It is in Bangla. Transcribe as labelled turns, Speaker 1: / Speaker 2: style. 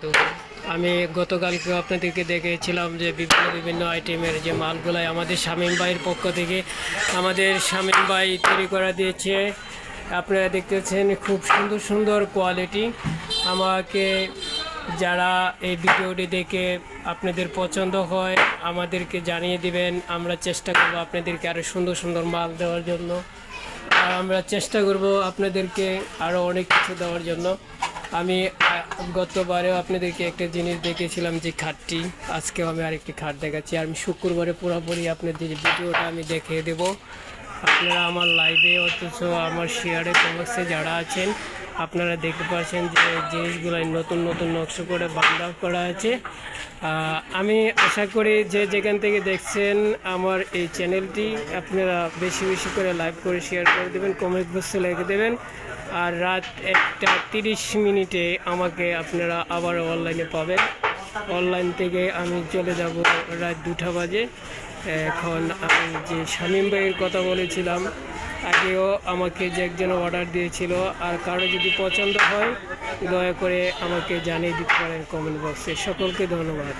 Speaker 1: তো আমি গতকালকে আপনাদেরকে দেখেছিলাম যে বিভিন্ন বিভিন্ন আইটেমের যে মালগুলাই আমাদের শামীম ভাইয়ের পক্ষ থেকে আমাদের শামীম ভাই তৈরি করা দিয়েছে। আপনারা দেখতেছেন খুব সুন্দর সুন্দর কোয়ালিটি। আমাকে যারা এই ভিডিওটি দেখে আপনাদের পছন্দ হয় আমাদেরকে জানিয়ে দিবেন, আমরা চেষ্টা করব আপনাদেরকে আরও সুন্দর সুন্দর মাল দেওয়ার জন্য। আর আমরা চেষ্টা করব আপনাদেরকে আরও অনেক কিছু দেওয়ার জন্য। আমি গতবারেও আপনাদেরকে একটা জিনিস দেখিয়েছিলাম যে খাটটি, আজকেও আমি আরেকটি খাট দেখাচ্ছি। আর আমি শুক্রবারে পুরোপুরি আপনাদের ভিডিওটা আমি দেখিয়ে দেব। আপনারা আমার লাইভে অথচ আমার শেয়ারে কমেন্টসে যারা আছেন আপনারা দেখতে পাচ্ছেন যে জিনিসগুলো নতুন নতুন নকশা করে বান্ধা করা আছে। আমি আশা করি যে যেখান থেকে দেখছেন আমার এই চ্যানেলটি আপনারা বেশি বেশি করে লাইভ করে শেয়ার করে দেবেন, কমেন্ট বক্সে লিখে দেবেন। আর রাত 1:30 আমাকে আপনারা আবার অনলাইনে পাবেন। অনলাইন থেকে আমি চলে যাব রাত 2টা বাজে। এখন আমি যে শামীম ভাইয়ের কথা বলেছিলাম আগেও আমাকে যে একজন অর্ডার দিয়েছিল, আর কারো যদি পছন্দ হয় দয়া করে আমাকে জানিয়ে দিতে পারেন কমেন্ট বক্সে। সকলকে ধন্যবাদ।